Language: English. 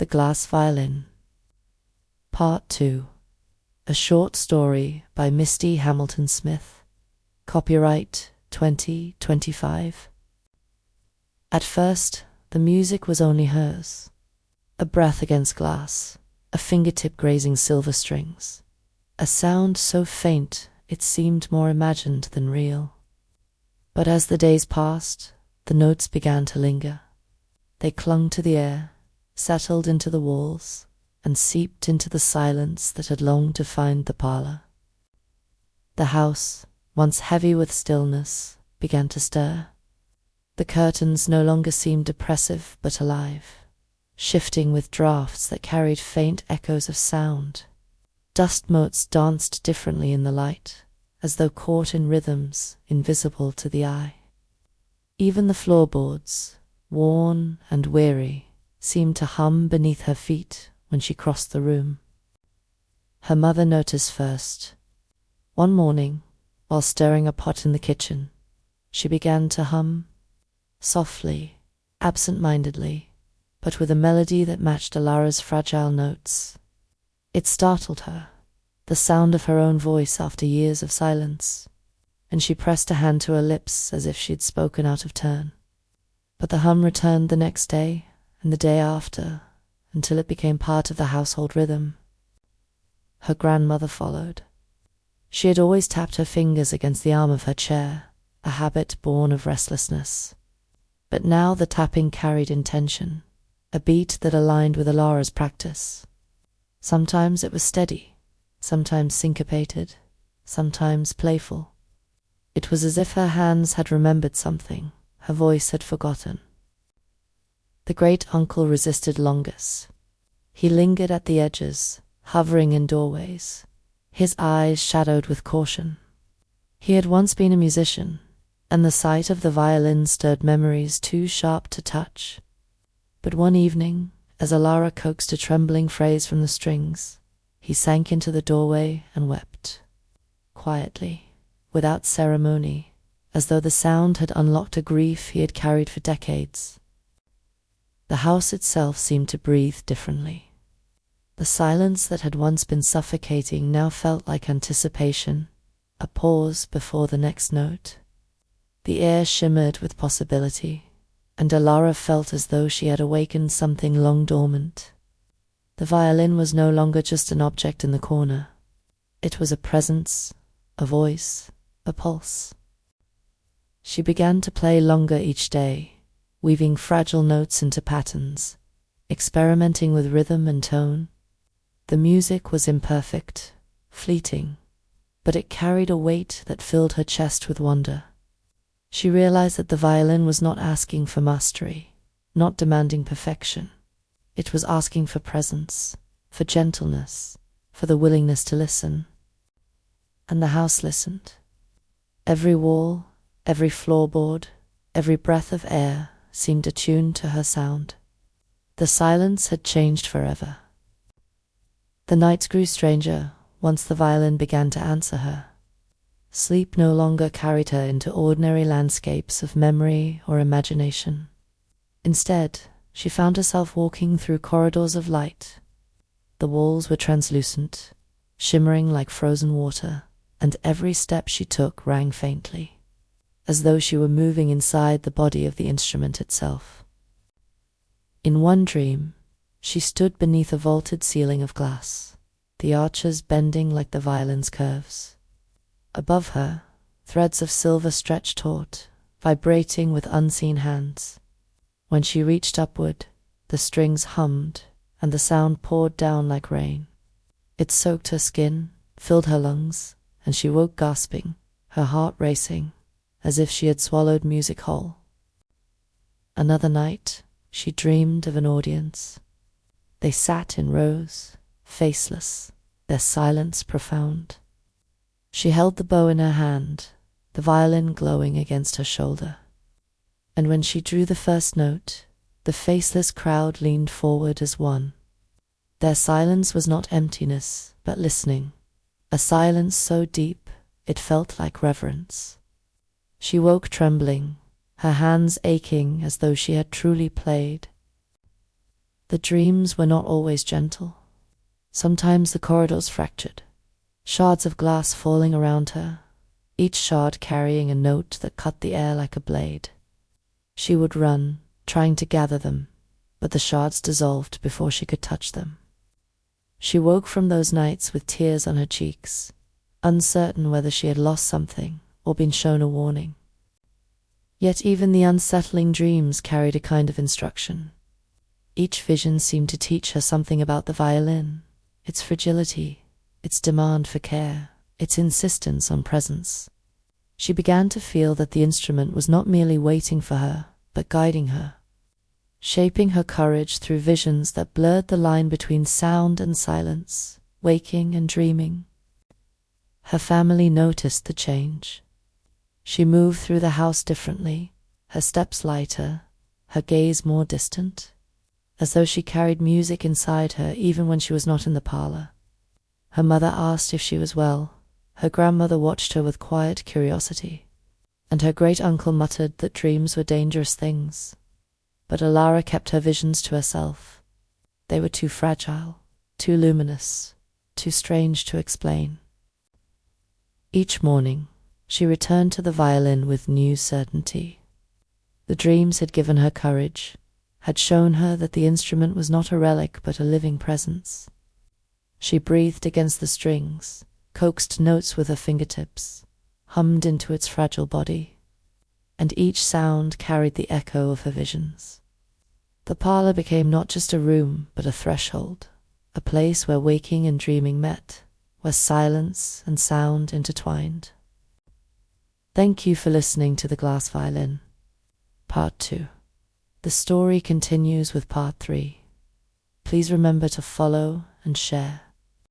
The Glass Violin. Part 2. A short story by Misty Hamilton Smith. Copyright 2025. At first, the music was only hers. A breath against glass, a fingertip grazing silver strings. A sound so faint it seemed more imagined than real. But as the days passed, the notes began to linger. They clung to the air, settled into the walls, and seeped into the silence that had longed to find the parlor. The house, once heavy with stillness, began to stir. The curtains no longer seemed oppressive but alive, shifting with draughts that carried faint echoes of sound. Dust motes danced differently in the light, as though caught in rhythms invisible to the eye. Even the floorboards, worn and weary, seemed to hum beneath her feet when she crossed the room. Her mother noticed first. One morning, while stirring a pot in the kitchen, she began to hum, softly, absent-mindedly, but with a melody that matched Alara's fragile notes. It startled her, the sound of her own voice after years of silence, and she pressed a hand to her lips as if she had spoken out of turn. But the hum returned the next day, and the day after, until it became part of the household rhythm. Her grandmother followed. She had always tapped her fingers against the arm of her chair, a habit born of restlessness. But now the tapping carried intention, a beat that aligned with Alara's practice. Sometimes it was steady, sometimes syncopated, sometimes playful. It was as if her hands had remembered something, her voice had forgotten. The great-uncle resisted longest. He lingered at the edges, hovering in doorways, his eyes shadowed with caution. He had once been a musician, and the sight of the violin stirred memories too sharp to touch. But one evening, as Alara coaxed a trembling phrase from the strings, he sank into the doorway and wept, quietly, without ceremony, as though the sound had unlocked a grief he had carried for decades. The house itself seemed to breathe differently. The silence that had once been suffocating now felt like anticipation, a pause before the next note. The air shimmered with possibility, and Alara felt as though she had awakened something long dormant. The violin was no longer just an object in the corner. It was a presence, a voice, a pulse. She began to play longer each day, weaving fragile notes into patterns, experimenting with rhythm and tone. The music was imperfect, fleeting, but it carried a weight that filled her chest with wonder. She realized that the violin was not asking for mastery, not demanding perfection. It was asking for presence, for gentleness, for the willingness to listen. And the house listened. Every wall, every floorboard, every breath of air seemed attuned to her sound. The silence had changed forever. The nights grew stranger once the violin began to answer her. Sleep no longer carried her into ordinary landscapes of memory or imagination. Instead, she found herself walking through corridors of light. The walls were translucent, shimmering like frozen water, and every step she took rang faintly, as though she were moving inside the body of the instrument itself. In one dream, she stood beneath a vaulted ceiling of glass, the arches bending like the violin's curves. Above her, threads of silver stretched taut, vibrating with unseen hands. When she reached upward, the strings hummed, and the sound poured down like rain. It soaked her skin, filled her lungs, and she woke gasping, her heart racing, as if she had swallowed music whole. Another night, she dreamed of an audience. They sat in rows, faceless, their silence profound. She held the bow in her hand, the violin glowing against her shoulder. And when she drew the first note, the faceless crowd leaned forward as one. Their silence was not emptiness, but listening, a silence so deep it felt like reverence. She woke trembling, her hands aching as though she had truly played. The dreams were not always gentle. Sometimes the corridors fractured, shards of glass falling around her, each shard carrying a note that cut the air like a blade. She would run, trying to gather them, but the shards dissolved before she could touch them. She woke from those nights with tears on her cheeks, uncertain whether she had lost something or been shown a warning. Yet even the unsettling dreams carried a kind of instruction. Each vision seemed to teach her something about the violin, its fragility, its demand for care, its insistence on presence. She began to feel that the instrument was not merely waiting for her, but guiding her, shaping her courage through visions that blurred the line between sound and silence, waking and dreaming. Her family noticed the change. She moved through the house differently, her steps lighter, her gaze more distant, as though she carried music inside her even when she was not in the parlor. Her mother asked if she was well, her grandmother watched her with quiet curiosity, and her great-uncle muttered that dreams were dangerous things. But Alara kept her visions to herself. They were too fragile, too luminous, too strange to explain. Each morning, she returned to the violin with new certainty. The dreams had given her courage, had shown her that the instrument was not a relic but a living presence. She breathed against the strings, coaxed notes with her fingertips, hummed into its fragile body, and each sound carried the echo of her visions. The parlor became not just a room, but a threshold, a place where waking and dreaming met, where silence and sound intertwined. Thank you for listening to The Glass Violin, Part 2. The story continues with Part 3. Please remember to follow and share.